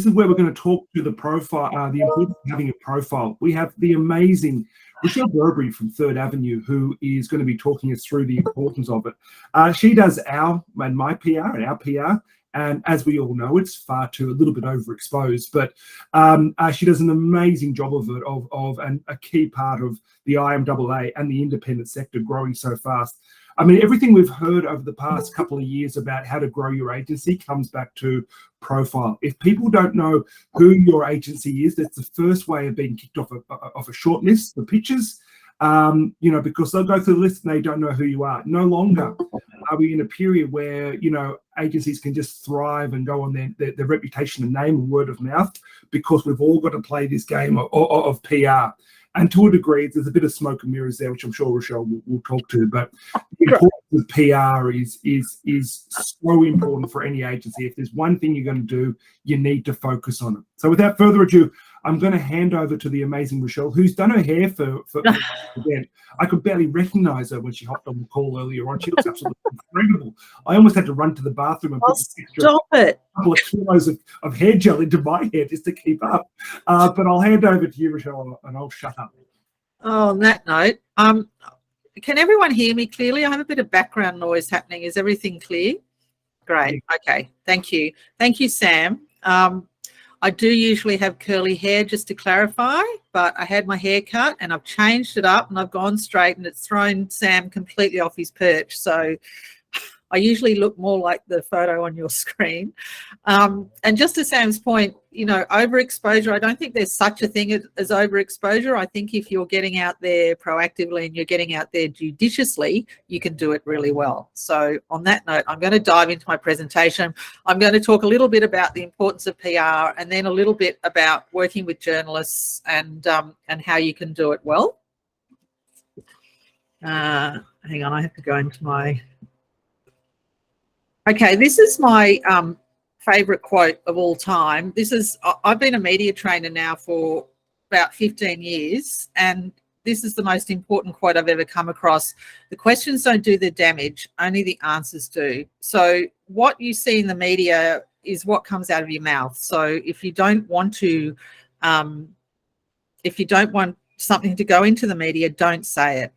is where we're going to talk to the profile, the importance of having a profile. We have the amazing Rochelle Burbury from Third Avenue, who is going to be talking us through the importance of it. She does our and my PR and our PR. And as we all know, it's far too a little bit overexposed, but she does an amazing job of it, and a key part of the IMAA and the independent sector growing so fast. I mean, everything we've heard over the past couple of years about how to grow your agency comes back to profile. If people don't know who your agency is, that's the first way of being kicked off a short list, the pitches. Because they'll go through the list and they don't know who you are. No longer are we in a period where, agencies can just thrive and go on their reputation and name and word of mouth, because we've all got to play this game of PR. And to a degree, there's a bit of smoke and mirrors there, which I'm sure Rochelle will talk to. But the importance of PR is so important for any agency. If there's one thing you're going to do, you need to focus on it. So without further ado, I'm going to hand over to the amazing Rochelle, who's done her hair for again. I could barely recognize her when she hopped on the call earlier on. She looks absolutely incredible. I almost had to run to the bathroom and put a couple of kilos of hair gel into my hair just to keep up. But I'll hand over to you, Rochelle, and I'll shut up. Oh, on that note, can everyone hear me clearly? I have a bit of background noise happening. Is everything clear? Great. Okay. Thank you. Thank you, Sam. I do usually have curly hair, just to clarify, but I had my hair cut and I've changed it up and I've gone straight, and it's thrown Sam completely off his perch. So I usually look more like the photo on your screen. And just to Sam's point, overexposure, I don't think there's such a thing as overexposure. I think if you're getting out there proactively and you're getting out there judiciously, you can do it really well. So on that note, I'm going to dive into my presentation. I'm going to talk a little bit about the importance of PR, and then a little bit about working with journalists and how you can do it well. Hang on, I have to go into my... Okay, this is my favourite quote of all time. I've been a media trainer now for about 15 years, and this is the most important quote I've ever come across. The questions don't do the damage, only the answers do. So what you see in the media is what comes out of your mouth. So if you don't want something to go into the media, don't say it.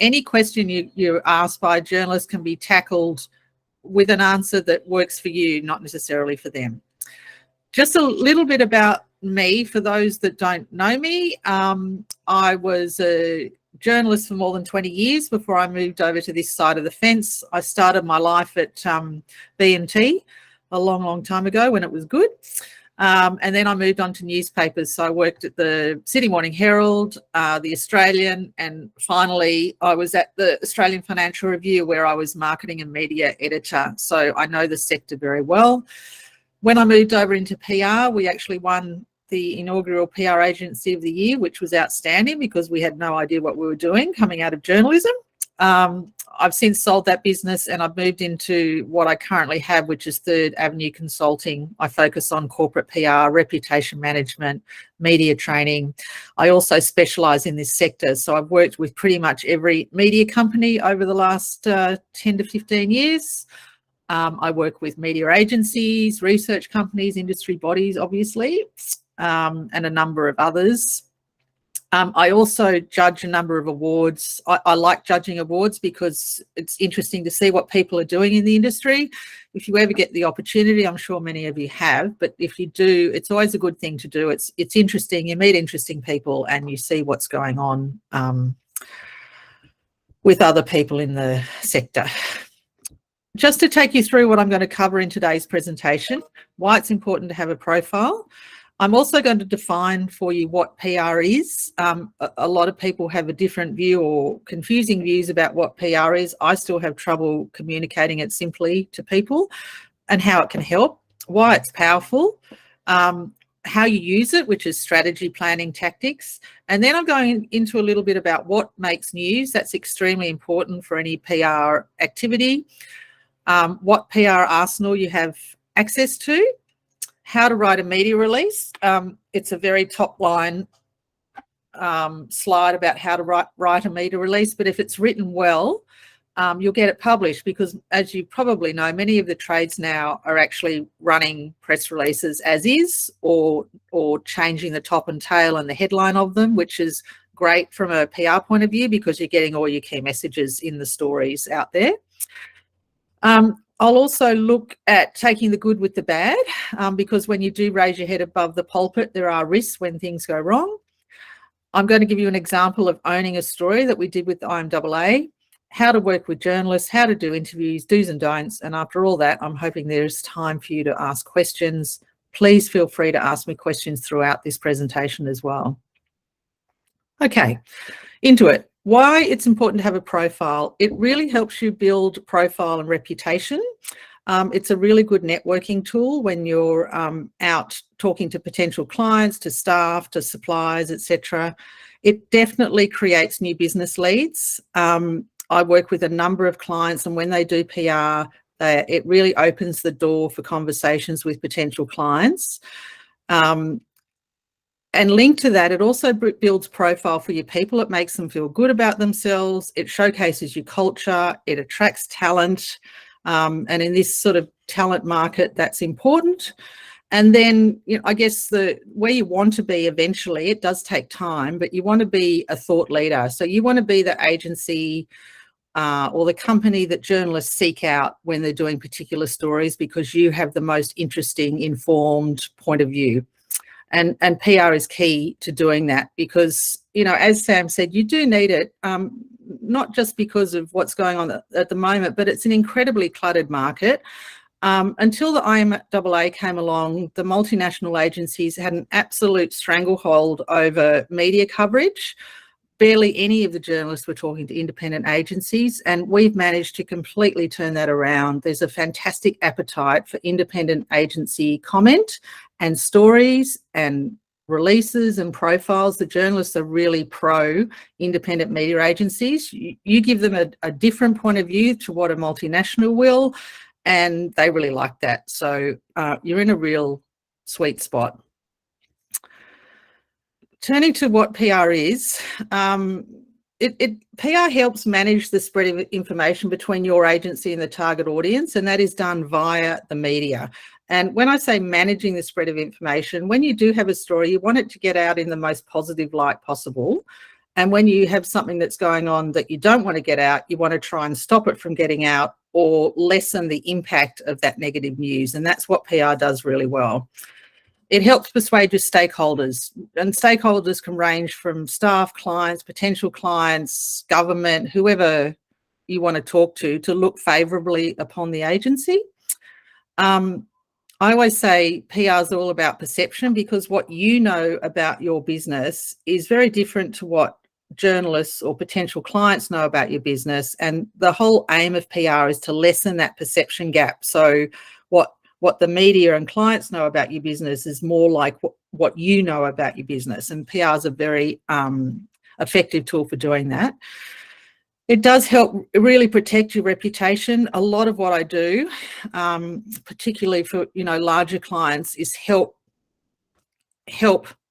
Any question you're asked by a journalist can be tackled with an answer that works for you, not necessarily for them. Just a little bit about me for those that don't know me. I was a journalist for more than 20 years before I moved over to this side of the fence. I started my life at B&T a long, long time ago when it was good. And then I moved on to newspapers. So I worked at the Sydney Morning Herald, the Australian, and finally I was at the Australian Financial Review, where I was marketing and media editor. So I know the sector very well. When I moved over into PR, we actually won the inaugural PR Agency of the Year, which was outstanding because we had no idea what we were doing coming out of journalism. I've since sold that business and I've moved into what I currently have, which is Third Avenue Consulting. I focus on corporate PR, reputation management, media training. I also specialise in this sector. So I've worked with pretty much every media company over the last 10 to 15 years. I work with media agencies, research companies, industry bodies, obviously, and a number of others. I also judge a number of awards. I like judging awards because it's interesting to see what people are doing in the industry. If you ever get the opportunity, I'm sure many of you have, but if you do, it's always a good thing to do. It's interesting. You meet interesting people and you see what's going on with other people in the sector. Just to take you through what I'm going to cover in today's presentation, why it's important to have a profile. I'm also going to define for you what PR is. A lot of people have a different view or confusing views about what PR is. I still have trouble communicating it simply to people, and how it can help, why it's powerful, how you use it, which is strategy, planning, tactics. And then I'm going into a little bit about what makes news. That's extremely important for any PR activity. What PR arsenal you have access to. How to write a media release. It's a very top line slide about how to write a media release, but if it's written well, you'll get it published, because as you probably know, many of the trades now are actually running press releases as is, or changing the top and tail and the headline of them, which is great from a PR point of view because you're getting all your key messages in the stories out there. I'll also look at taking the good with the bad, because when you do raise your head above the pulpit, there are risks when things go wrong. I'm going to give you an example of owning a story that we did with the IMAA, how to work with journalists, how to do interviews, do's and don'ts. And after all that, I'm hoping there's time for you to ask questions. Please feel free to ask me questions throughout this presentation as well. Okay, into it. Why it's important to have a profile. It really helps you build profile and reputation. It's a really good networking tool when you're out talking to potential clients, to staff, to suppliers, etc. It definitely creates new business leads. I work with a number of clients, and when they do PR, it really opens the door for conversations with potential clients. And linked to that, it also builds profile for your people. It makes them feel good about themselves. It showcases your culture. It attracts talent. And in this sort of talent market, that's important. And then, you know, I guess where you want to be eventually, it does take time, but you want to be a thought leader. So you want to be the agency or the company that journalists seek out when they're doing particular stories, because you have the most interesting, informed point of view. And PR is key to doing that, because, you know, as Sam said, you do need it, not just because of what's going on at the moment, but it's an incredibly cluttered market. Until the IMAA came along, the multinational agencies had an absolute stranglehold over media coverage. Barely any of the journalists were talking to independent agencies, and we've managed to completely turn that around. There's a fantastic appetite for independent agency comment and stories and releases and profiles. The journalists are really pro independent media agencies. You give them a different point of view to what a multinational will, and they really like that. So you're in a real sweet spot. Turning to what PR is, PR helps manage the spread of information between your agency and the target audience, and that is done via the media. And when I say managing the spread of information, when you do have a story, you want it to get out in the most positive light possible. And when you have something that's going on that you don't want to get out, you want to try and stop it from getting out or lessen the impact of that negative news. And that's what PR does really well. It helps persuade your stakeholders, and stakeholders can range from staff, clients, potential clients, government, whoever you want to talk to look favourably upon the agency. I always say PR is all about perception, because what you know about your business is very different to what journalists or potential clients know about your business. And the whole aim of PR is to lessen that perception gap. So what the media and clients know about your business is more like what you know about your business. And PR is a very effective tool for doing that. It does help really protect your reputation. A lot of what I do, particularly for, you know, larger clients, is help,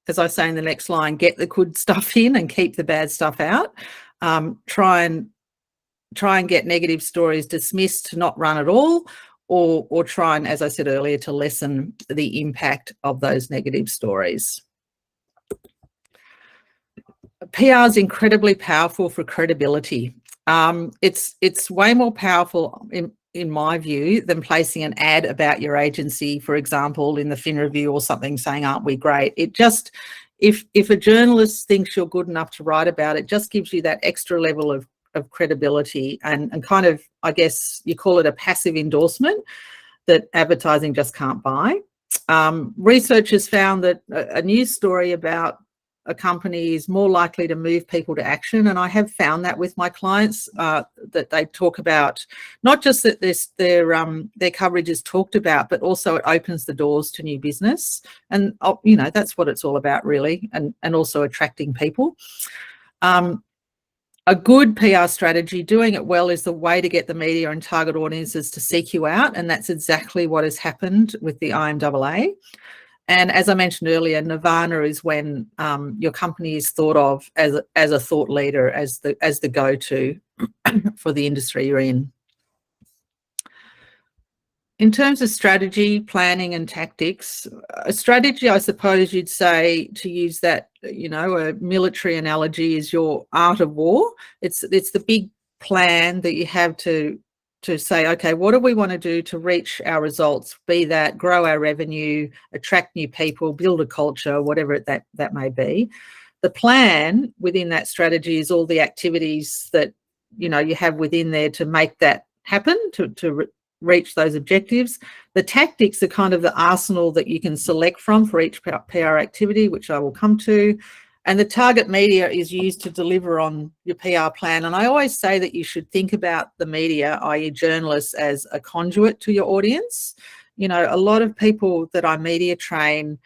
as I say in the next line, get the good stuff in and keep the bad stuff out. Try and get negative stories dismissed, to not run at all, or try and, as I said earlier, to lessen the impact of those negative stories. PR is incredibly powerful for credibility. It's way more powerful in my view than placing an ad about your agency, for example, in the Fin Review or something, saying, "Aren't we great?" It just, if a journalist thinks you're good enough to write about it, just gives you that extra level of credibility and kind of, I guess you call it a passive endorsement that advertising just can't buy. Research has found that a news story about a company is more likely to move people to action. And I have found that with my clients, that they talk about not just that their coverage is talked about, but also it opens the doors to new business. And, you know, that's what it's all about really, and also attracting people. A good PR strategy, doing it well, is the way to get the media and target audiences to seek you out. And that's exactly what has happened with the IMAA. And as I mentioned earlier, nirvana is when your company is thought of as a thought leader, as the go-to for the industry you're in. In terms of strategy, planning and tactics, a strategy, I suppose you'd say, to use that, a military analogy, is your art of war. It's the big plan that you have to say, okay, what do we want to do to reach our results? Be that grow our revenue, attract new people, build a culture, whatever that may be. The plan within that strategy is all the activities that you have within there to make that happen, to reach those objectives. The tactics are kind of the arsenal that you can select from for each PR activity, which I will come to. And the target media is used to deliver on your PR plan. And I always say that you should think about the media, i.e. journalists, as a conduit to your audience. A lot of people that I media train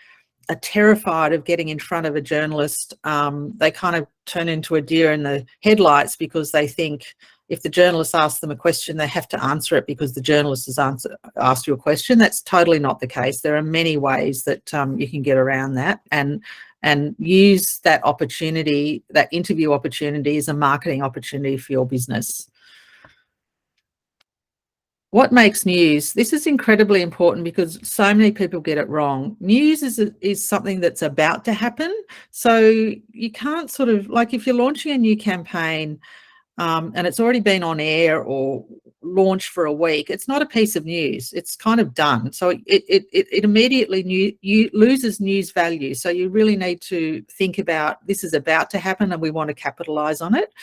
are terrified of getting in front of a journalist. They kind of turn into a deer in the headlights because they think if the journalist asks them a question, they have to answer it because the journalist has asked you a question. That's totally not the case. There are many ways that you can get around that and use that opportunity, that interview opportunity, as a marketing opportunity for your business. What makes news? This is incredibly important because so many people get it wrong. News is something that's about to happen. So you can't sort of, like if you're launching a new campaign, and it's already been on air or launched for a week, it's not a piece of news. It's kind of done. So it immediately loses news value. So you really need to think about, this is about to happen and we want to capitalize on it.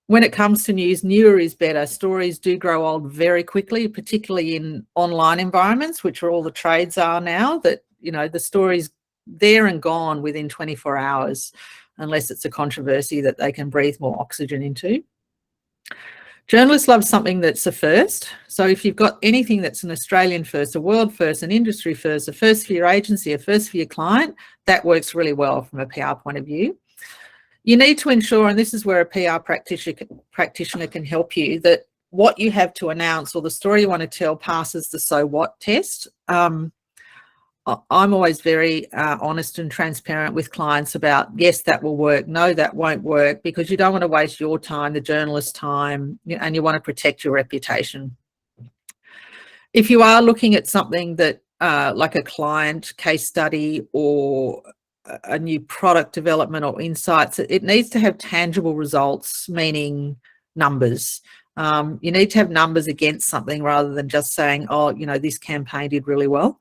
When it comes to news, newer is better. Stories do grow old very quickly, particularly in online environments, which are all the trades are now, that, the story's there and gone within 24 hours. Unless it's a controversy that they can breathe more oxygen into. Journalists love something that's a first. So if you've got anything that's an Australian first, a world first, an industry first, a first for your agency, a first for your client, that works really well from a PR point of view. You need to ensure, and this is where a PR practitioner can help you, that what you have to announce or the story you want to tell passes the so what test. I'm always very honest and transparent with clients about, yes, that will work, no, that won't work, because you don't want to waste your time, the journalist's time, and you want to protect your reputation. If you are looking at something that, like a client case study or a new product development or insights, it needs to have tangible results, meaning numbers. You need to have numbers against something rather than just saying, oh, this campaign did really well.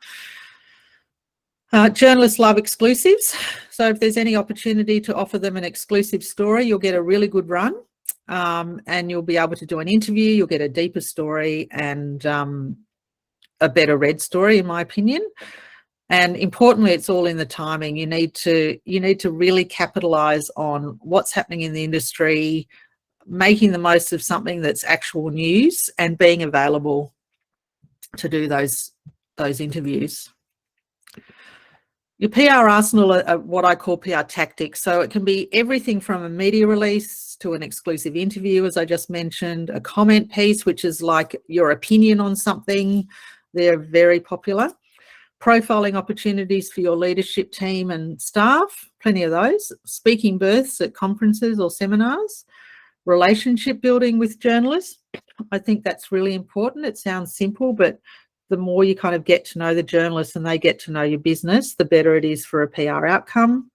Journalists love exclusives. So if there's any opportunity to offer them an exclusive story, you'll get a really good run, and you'll be able to do an interview. You'll get a deeper story and a better read story, in my opinion. And importantly, it's all in the timing. You need to really capitalize on what's happening in the industry, making the most of something that's actual news, and being available to do those interviews. Your PR arsenal are what I call PR tactics. So it can be everything from a media release to an exclusive interview, as I just mentioned, a comment piece, which is like your opinion on something. They're very popular. Profiling opportunities for your leadership team and staff, plenty of those. Speaking berths at conferences or seminars. Relationship building with journalists. I think that's really important. It sounds simple, but the more you kind of get to know the journalists and they get to know your business, the better it is for a PR outcome.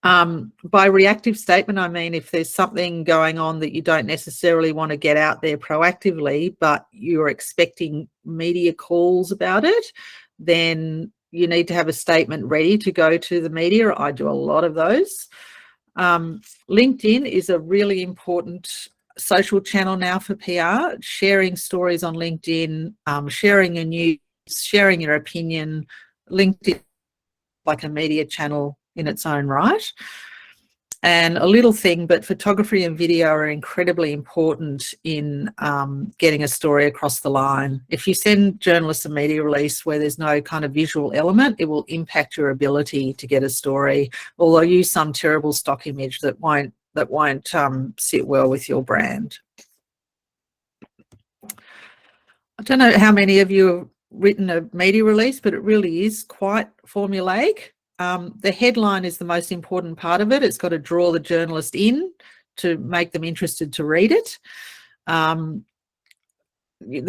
By reactive statement, I mean if there's something going on that you don't necessarily want to get out there proactively, but you're expecting media calls about it, then you need to have a statement ready to go to the media. I do a lot of those. LinkedIn is a really important social channel now for PR, sharing stories on LinkedIn, sharing your news, sharing your opinion. LinkedIn like a media channel in its own right. And a little thing, but photography and video are incredibly important in getting a story across the line. If you send journalists a media release where there's no kind of visual element, it will impact your ability to get a story, or they'll use some terrible stock image that won't sit well with your brand. I don't know how many of you written a media release, but it really is quite formulaic. The headline is the most important part of it. It's got to draw the journalist in to make them interested to read it. The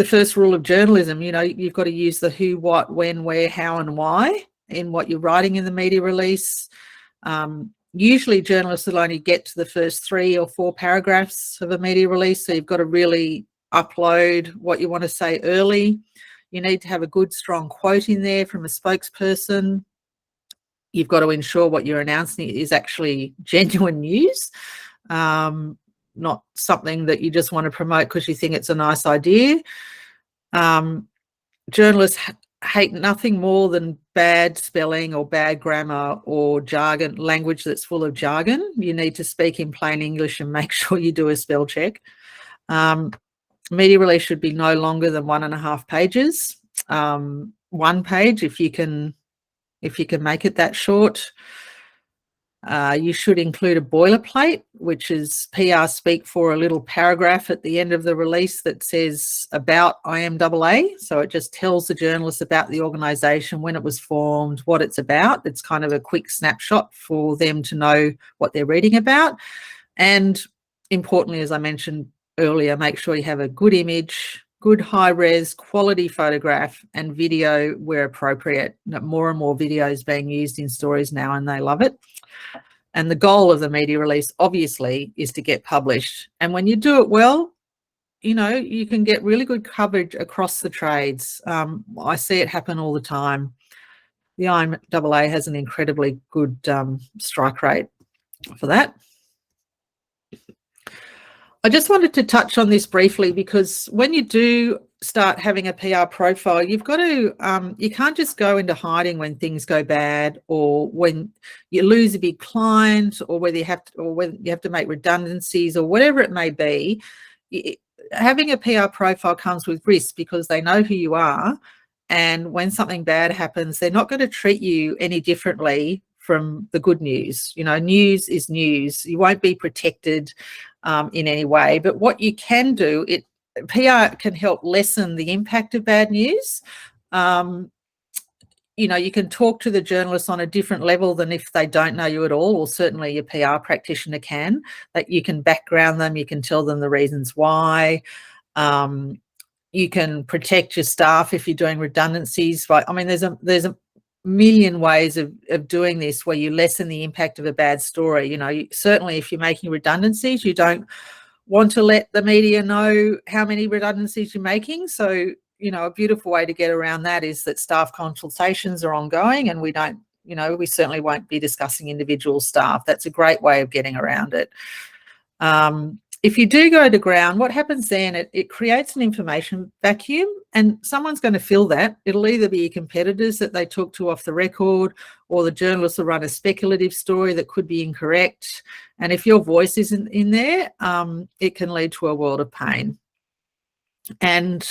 first rule of journalism, you've got to use the who, what, when, where, how, and why in what you're writing in the media release. Usually journalists will only get to the first 3 or 4 paragraphs of a media release, so you've got to really upload what you want to say early. You need to have a good, strong quote in there from a spokesperson. You've got to ensure what you're announcing is actually genuine news, not something that you just want to promote because you think it's a nice idea. Journalists hate nothing more than bad spelling or bad grammar or jargon, language that's full of jargon. You need to speak in plain English and make sure you do a spell check. Media release should be no longer than 1.5 pages. 1 page if you can make it that short. You should include a boilerplate, which is PR speak for a little paragraph at the end of the release that says about IMAA. So it just tells the journalist about the organisation, when it was formed, what it's about. It's kind of a quick snapshot for them to know what they're reading about. And importantly, as I mentioned earlier, make sure you have a good image, good high-res quality photograph and video where appropriate. More and more videos being used in stories now, and they love it. And the goal of the media release, obviously, is to get published. And when you do it well, you can get really good coverage across the trades. I see it happen all the time. The IMAA has an incredibly good strike rate for that. I just wanted to touch on this briefly because when you do start having a PR profile, you've got to, you can't just go into hiding when things go bad or when you lose a big client or whether you have to make redundancies or whatever it may be. Having a PR profile comes with risk because they know who you are, and when something bad happens, they're not going to treat you any differently from the good news. News is news. You won't be protected in any way, but what you can do, PR can help lessen the impact of bad news. You can talk to the journalists on a different level than if they don't know you at all, or certainly your PR practitioner can. That you can background them, you can tell them the reasons why. You can protect your staff if you're doing redundancies. There's a million ways of doing this where you lessen the impact of a bad story. Certainly if you're making redundancies, you don't want to let the media know how many redundancies you're making. So, a beautiful way to get around that is that staff consultations are ongoing, and we certainly won't be discussing individual staff. That's a great way of getting around it. If you do go to ground, what happens then, it creates an information vacuum, and someone's going to fill that. It'll either be your competitors that they talk to off the record, or the journalists will run a speculative story that could be incorrect. And if your voice isn't in there, it can lead to a world of pain. And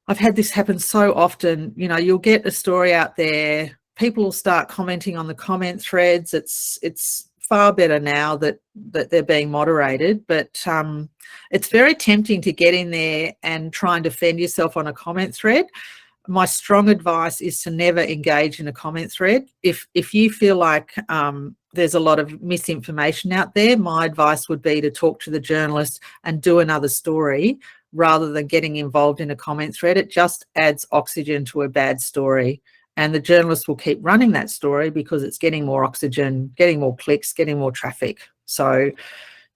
I've had this happen so often. You'll get a story out there, people will start commenting on the comment threads. It's far better now that they're being moderated, but it's very tempting to get in there and try and defend yourself on a comment thread. My strong advice is to never engage in a comment thread. If you feel like there's a lot of misinformation out there, my advice would be to talk to the journalist and do another story rather than getting involved in a comment thread. It just adds oxygen to a bad story. And the journalist will keep running that story because it's getting more oxygen, getting more clicks, getting more traffic. So,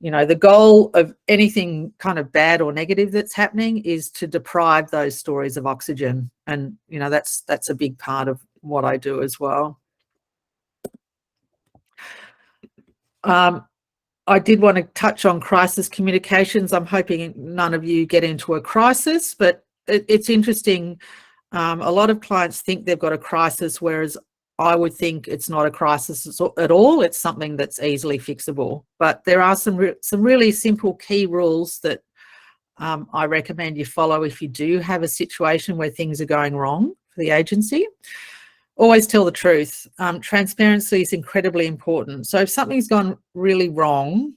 the goal of anything kind of bad or negative that's happening is to deprive those stories of oxygen. And, that's a big part of what I do as well. I did want to touch on crisis communications. I'm hoping none of you get into a crisis, but it's interesting. A lot of clients think they've got a crisis, whereas I would think it's not a crisis at all. It's something that's easily fixable. But there are some really simple key rules that I recommend you follow if you do have a situation where things are going wrong for the agency. Always tell the truth. Transparency is incredibly important. So if something's gone really wrong,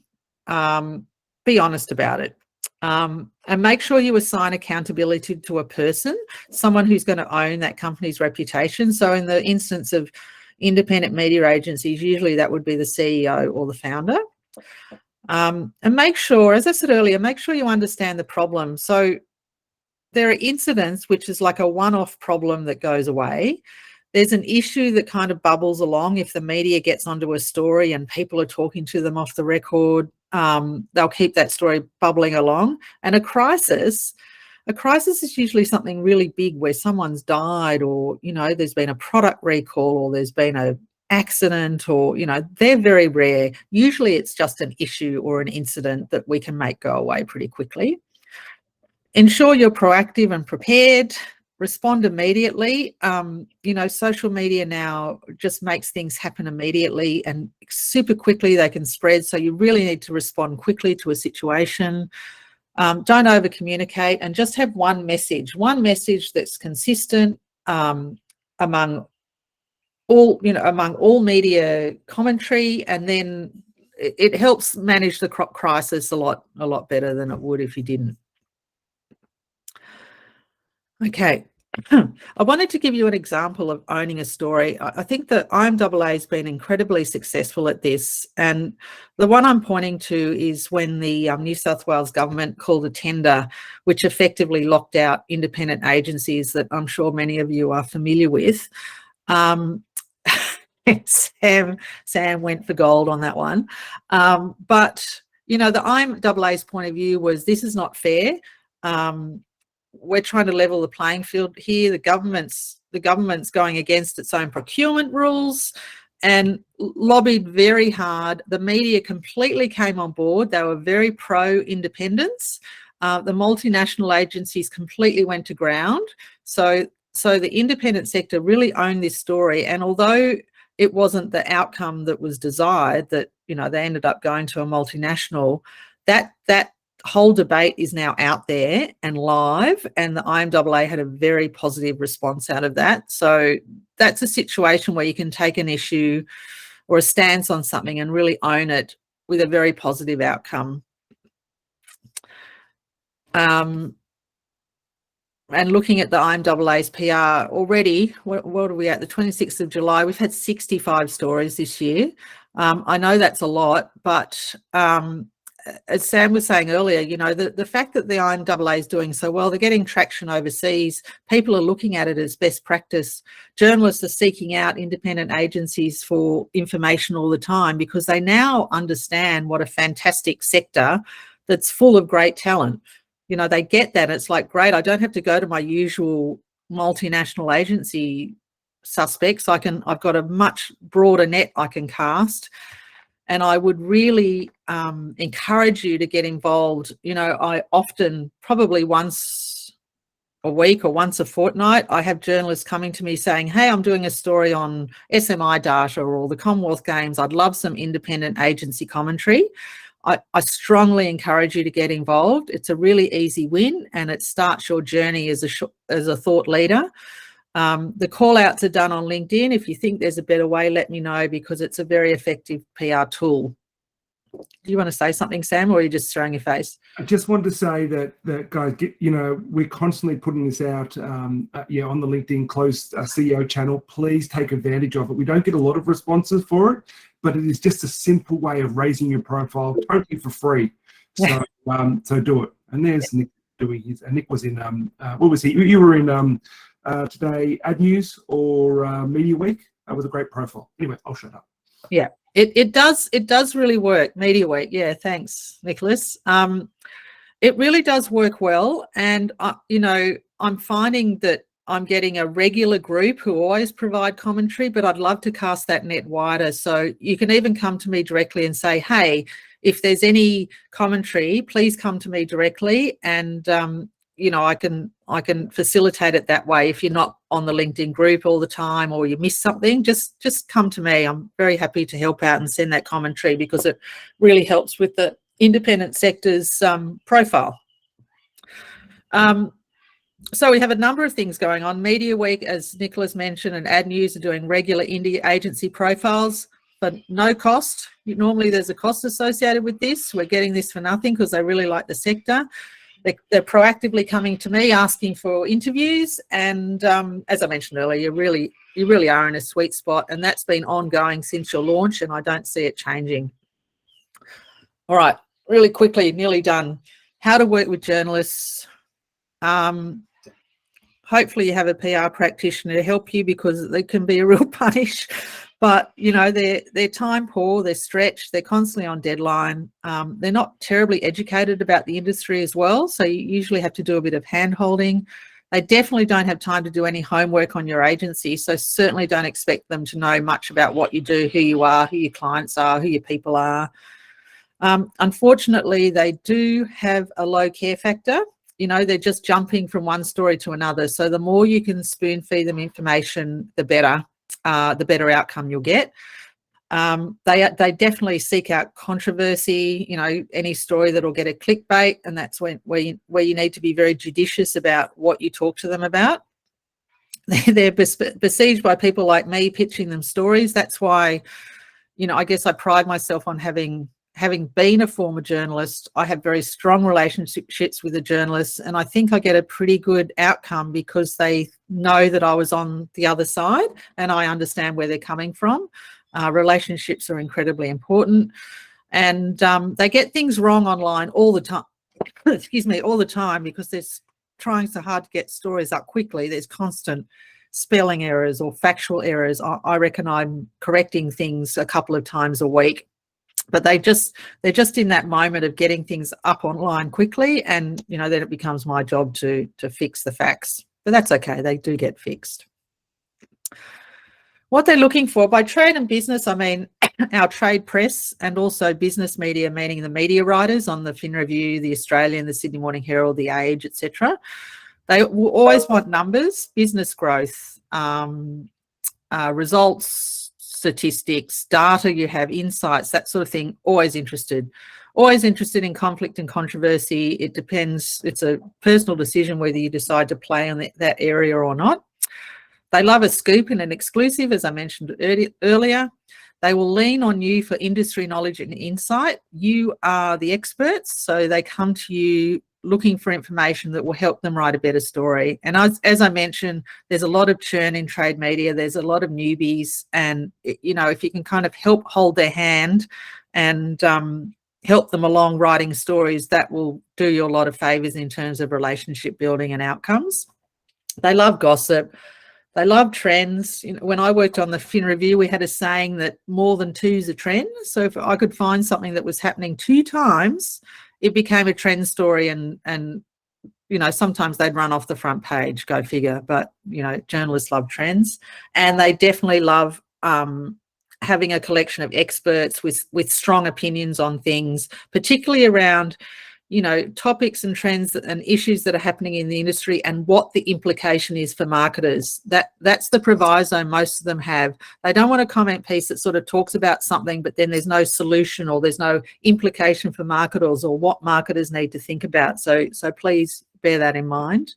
be honest about it. And make sure you assign accountability to a person, someone who's going to own that company's reputation. So in the instance of independent media agencies, usually that would be the CEO or the founder. And make sure, as I said earlier, make sure you understand the problem. So there are incidents which is like a one-off problem that goes away. There's an issue that kind of bubbles along if the media gets onto a story and people are talking to them off the record. They'll keep that story bubbling along. And a crisis is usually something really big where someone's died, or, you know, there's been a product recall, or there's been a accident, or, you know, they're very rare. Usually it's just an issue or an incident that we can make go away pretty quickly. Ensure you're proactive and prepared. Respond immediately. You know, social media now just makes things happen immediately and super quickly. They can spread. So you really need to respond quickly to a situation. Don't over communicate, and just have one message that's consistent among all media commentary, and then it helps manage the crisis a lot better than it would if you didn't. Okay. I wanted to give you an example of owning a story. I think that IMAA has been incredibly successful at this, and the one I'm pointing to is when the New South Wales government called a tender, which effectively locked out independent agencies that I'm sure many of you are familiar with. Sam went for gold on that one. But, you know, the IMAA's point of view was, this is not fair. We're trying to level the playing field here. The government's going against its own procurement rules, and lobbied very hard. The media completely came on board. They were very pro-independence. The multinational agencies completely went to ground. So the independent sector really owned this story. And although it wasn't the outcome that was desired, that, you know, they ended up going to a multinational, that whole debate is now out there and live, and the IMAA had a very positive response out of that. So that's a situation where you can take an issue or a stance on something and really own it with a very positive outcome. And looking at the IMAA's PR already, what are we at? The 26th of July, we've had 65 stories this year. I know that's a lot, but as Sam was saying earlier, you know, the fact that the IMAA is doing so well, they're getting traction overseas. People are looking at it as best practice. Journalists are seeking out independent agencies for information all the time because they now understand what a fantastic sector that's full of great talent. You know, they get that. It's like, great, I don't have to go to my usual multinational agency suspects. I've got a much broader net I can cast. And I would really encourage you to get involved. You know, I often, probably once a week or once a fortnight, I have journalists coming to me saying, hey, I'm doing a story on SMI data or the Commonwealth Games. I'd love some independent agency commentary. I strongly encourage you to get involved. It's a really easy win, and it starts your journey as a thought leader. The call outs are done on LinkedIn. If you think there's a better way, let me know, because it's a very effective PR tool. Do you want to say something, Sam, or are you just throwing your face? I just wanted to say that guys, you know, we're constantly putting this out, on the LinkedIn closed CEO channel. Please take advantage of it. We don't get a lot of responses for it, but it is just a simple way of raising your profile totally for free. So, so do it. And there's Nick doing his. And Nick was in. What was he? You were in. Today, Ad News or Media Week. That was a great profile. Anyway, I'll shut up. Yeah, it does really work. Media Week. Yeah, thanks, Nicholas. It really does work well, and you know, I'm finding that I'm getting a regular group who always provide commentary, but I'd love to cast that net wider. So you can even come to me directly and say, hey, if there's any commentary, please come to me directly, and you know, I can facilitate it that way. If you're not on the LinkedIn group all the time, or you miss something, just come to me. I'm very happy to help out and send that commentary, because it really helps with the independent sector's profile. So we have a number of things going on. Media Week, as Nicholas mentioned, and Ad News are doing regular indie agency profiles. for no cost. Normally there's a cost associated with this. We're getting this for nothing because they really like the sector. They're proactively coming to me asking for interviews, and as I mentioned earlier, you really are in a sweet spot, and that's been ongoing since your launch, and I don't see it changing. All right, really quickly, nearly done. How to work with journalists. Hopefully you have a PR practitioner to help you, because they can be a real punish. But, you know, they're time poor, they're stretched, they're constantly on deadline. They're not terribly educated about the industry as well, so you usually have to do a bit of hand-holding. They definitely don't have time to do any homework on your agency, so certainly don't expect them to know much about what you do, who you are, who your clients are, who your people are. Unfortunately, they do have a low care factor. You know, they're just jumping from one story to another. So the more you can spoon feed them information, the better outcome you'll get. They definitely seek out controversy, you know, any story that'll get a clickbait, and that's where you need to be very judicious about what you talk to them about. They're besieged by people like me pitching them stories. That's why, you know, I guess I pride myself on having been a former journalist. I have very strong relationships with the journalists, and I think I get a pretty good outcome because they know that I was on the other side and I understand where they're coming from. Relationships are incredibly important, and they get things wrong online all the time. Excuse me, all the time, because they're trying so hard to get stories up quickly. There's constant spelling errors or factual errors. I reckon I'm correcting things a couple of times a week. But they're just in that moment of getting things up online quickly, and you know, then it becomes my job to fix the facts. But that's okay, they do get fixed. What they're looking for by trade and business, I mean our trade press and also business media, meaning the media writers on the Fin Review, the Australian, the Sydney Morning Herald, the Age, etc. They will always want numbers, business growth, results, statistics, data, you have insights, that sort of thing. Always interested in conflict and controversy. It depends, it's a personal decision whether you decide to play on that area or not. They love a scoop and an exclusive, as I mentioned earlier. They will lean on you for industry knowledge and insight. You are the experts, so they come to you looking for information that will help them write a better story. And as I mentioned, there's a lot of churn in trade media. There's a lot of newbies, and you know, if you can kind of help hold their hand and help them along writing stories, that will do you a lot of favors in terms of relationship building and outcomes. They love gossip. They love trends. You know, when I worked on the Fin Review, we had a saying that more than two is a trend. So if I could find something that was happening 2 times, it became a trend story, and you know, sometimes they'd run off the front page, go figure. But you know, journalists love trends, and they definitely love having a collection of experts with strong opinions on things, particularly around, you know, topics and trends and issues that are happening in the industry and what the implication is for marketers. That's the proviso most of them have. They don't want a comment piece that sort of talks about something, but then there's no solution or there's no implication for marketers or what marketers need to think about. So please bear that in mind.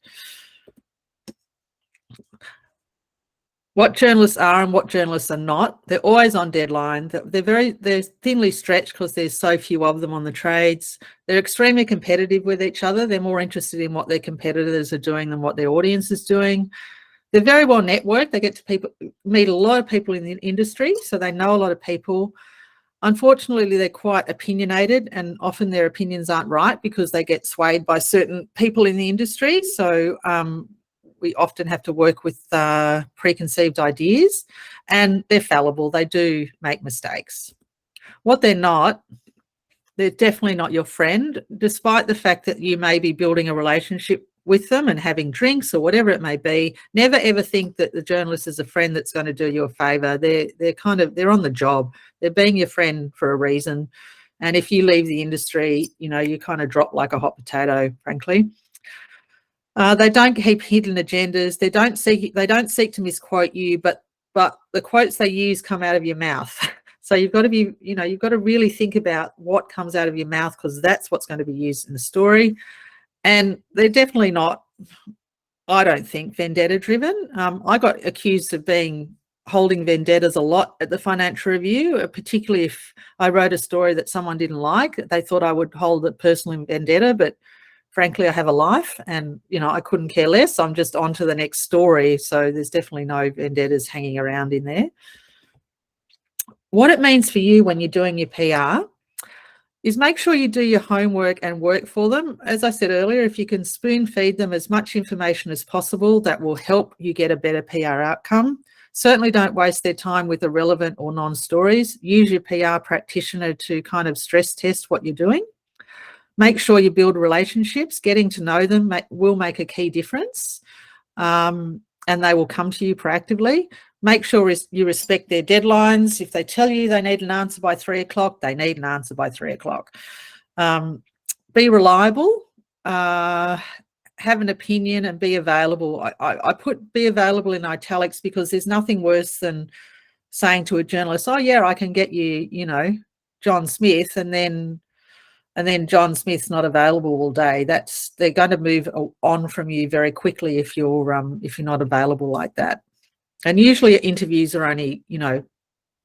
What journalists are and what journalists are not. They're always on deadline. They're thinly stretched because there's so few of them on the trades. They're extremely competitive with each other. They're more interested in what their competitors are doing than what their audience is doing. They're very well networked. They get to meet a lot of people in the industry, so they know a lot of people. Unfortunately, they're quite opinionated, and often their opinions aren't right because they get swayed by certain people in the industry. So we often have to work with preconceived ideas, and they're fallible. They do make mistakes. What they're not, they're definitely not your friend, despite the fact that you may be building a relationship with them and having drinks or whatever it may be. Never ever think that the journalist is a friend that's going to do you a favour. They're on the job. They're being your friend for a reason. And if you leave the industry, you know, you kind of drop like a hot potato, frankly. They don't keep hidden agendas. They don't seek to misquote you, but the quotes they use come out of your mouth. So you've got to be, you know, you've got to really think about what comes out of your mouth, because that's what's going to be used in the story. And they're definitely not, I don't think, vendetta driven. I got accused of being holding vendettas a lot at the Financial Review, particularly if I wrote a story that someone didn't like. They thought I would hold it personal vendetta, but frankly, I have a life and, you know, I couldn't care less. I'm just on to the next story. So there's definitely no vendettas hanging around in there. What it means for you when you're doing your PR is make sure you do your homework and work for them. As I said earlier, if you can spoon feed them as much information as possible, that will help you get a better PR outcome. Certainly don't waste their time with irrelevant or non-stories. Use your PR practitioner to kind of stress test what you're doing. Make sure you build relationships. Getting to know them will make a key difference, and they will come to you proactively. Make sure you respect their deadlines. If they tell you they need an answer by 3 o'clock, they need an answer by 3 o'clock. Be reliable. Have an opinion and be available. I put be available in italics because there's nothing worse than saying to a journalist, oh yeah, I can get you, you know, John Smith, and then John Smith's not available all day. They're going to move on from you very quickly if you're not available like that. And usually interviews are only, you know,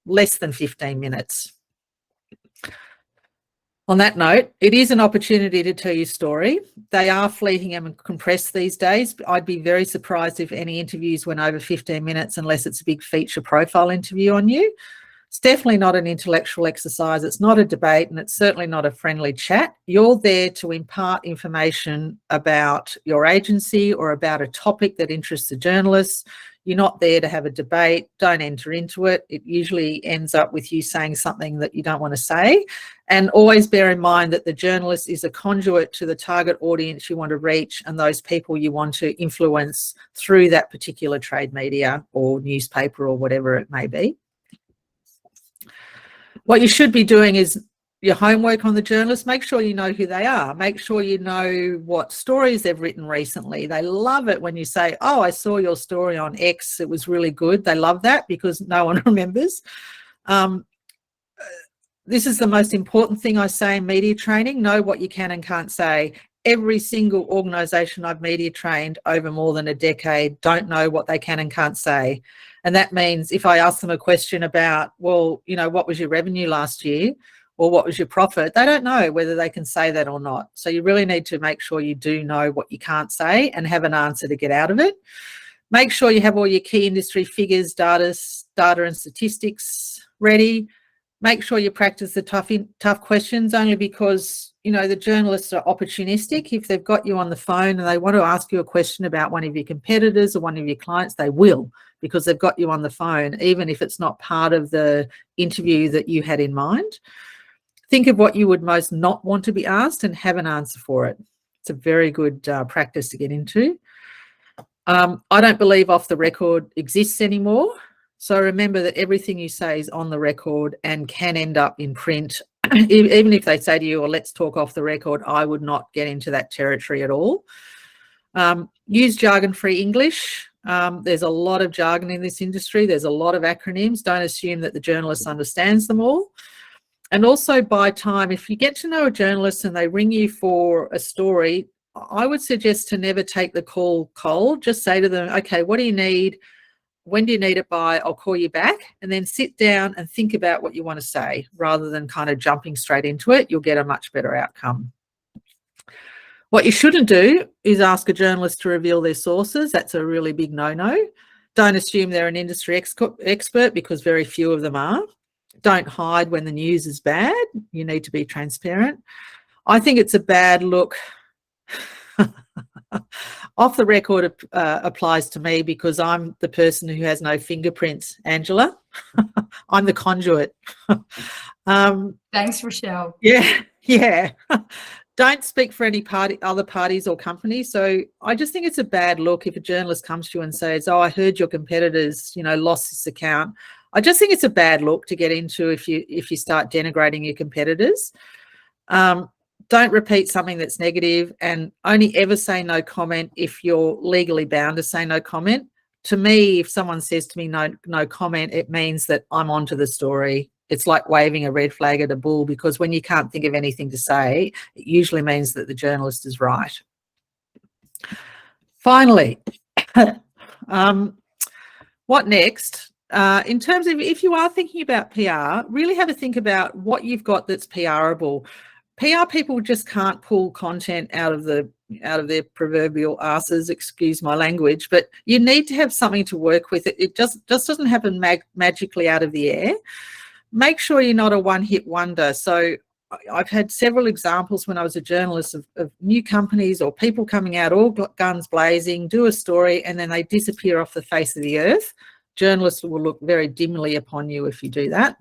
less than 15 minutes. On that note, it is an opportunity to tell your story. They are fleeting and compressed these days. I'd be very surprised if any interviews went over 15 minutes unless it's a big feature profile interview on you. It's definitely not an intellectual exercise. It's not a debate, and it's certainly not a friendly chat. You're there to impart information about your agency or about a topic that interests the journalists. You're not there to have a debate. Don't enter into it. It usually ends up with you saying something that you don't want to say. And always bear in mind that the journalist is a conduit to the target audience you want to reach and those people you want to influence through that particular trade media or newspaper or whatever it may be. What you should be doing is your homework on the journalist. Make sure you know who they are. Make sure you know what stories they've written recently. They love it when you say, oh, I saw your story on X. It was really good. They love that because no one remembers. This is the most important thing I say in media training. Know what you can and can't say. Every single organisation I've media trained over more than a decade don't know what they can and can't say. And that means if I ask them a question about, well, you know, what was your revenue last year or what was your profit, they don't know whether they can say that or not. So you really need to make sure you do know what you can't say and have an answer to get out of it. Make sure you have all your key industry figures, data and statistics ready. Make sure you practice the tough questions, only because, you know, the journalists are opportunistic. If they've got you on the phone and they want to ask you a question about one of your competitors or one of your clients, they will, because they've got you on the phone, even if it's not part of the interview that you had in mind. Think of what you would most not want to be asked and have an answer for it. It's a very good practice to get into. I don't believe off the record exists anymore. So remember that everything you say is on the record and can end up in print. Even if they say to you, well, let's talk off the record, I would not get into that territory at all. Use jargon-free English. There's a lot of jargon in this industry. There's a lot of acronyms. Don't assume that the journalist understands them all. And also buy time. If you get to know a journalist and they ring you for a story, I would suggest to never take the call cold. Just say to them, okay, what do you need? When do you need it by? I'll call you back. And then sit down and think about what you want to say rather than kind of jumping straight into it. You'll get a much better outcome. What you shouldn't do is ask a journalist to reveal their sources. That's a really big no-no. Don't assume they're an industry expert, because very few of them are. Don't hide when the news is bad. You need to be transparent. I think it's a bad look. Off the record applies to me because I'm the person who has no fingerprints, Angela. I'm the conduit. Thanks, Rochelle. Yeah. Don't speak for any other parties or companies. So I just think it's a bad look if a journalist comes to you and says, oh, I heard your competitors, you know, lost this account. I just think it's a bad look to get into if you start denigrating your competitors. Don't repeat something that's negative, and only ever say no comment if you're legally bound to say no comment. To me, if someone says to me no comment, it means that I'm onto the story. It's like waving a red flag at a bull, because when you can't think of anything to say, it usually means that the journalist is right. Finally, what next? In terms of if you are thinking about PR, really have a think about what you've got that's PRable. PR people just can't pull content out of their proverbial arses, excuse my language, but you need to have something to work with. It just doesn't happen magically out of the air. Make sure you're not a one-hit wonder. So I've had several examples when I was a journalist of new companies or people coming out all guns blazing, do a story, and then they disappear off the face of the earth. Journalists will look very dimly upon you if you do that.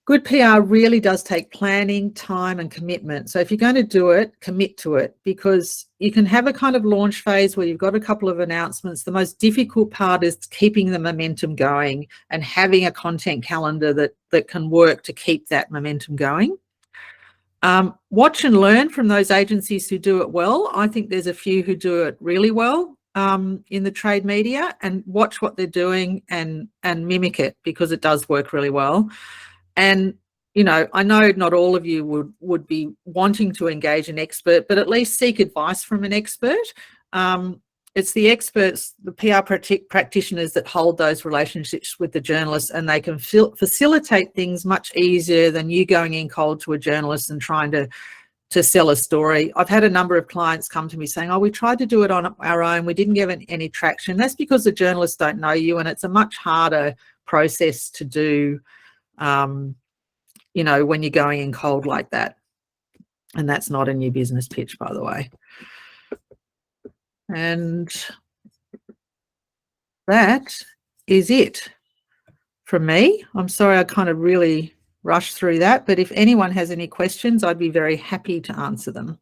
Good PR really does take planning, time, and commitment. So if you're going to do it, commit to it, because you can have a kind of launch phase where you've got a couple of announcements. The most difficult part is keeping the momentum going and having a content calendar that can work to keep that momentum going. Watch and learn from those agencies who do it well. I think there's a few who do it really well in the trade media, and watch what they're doing and mimic it, because it does work really well. And, you know, I know not all of you would be wanting to engage an expert, but at least seek advice from an expert. It's the experts, the PR practitioners, that hold those relationships with the journalists, and they can facilitate things much easier than you going in cold to a journalist and trying to sell a story. I've had a number of clients come to me saying, oh, we tried to do it on our own, we didn't get any traction. That's because the journalists don't know you, and it's a much harder process to do, you know, when you're going in cold like that. And that's not a new business pitch, by the way. And that is it from me. I'm sorry I kind of really rushed through that, but if anyone has any questions, I'd be very happy to answer them.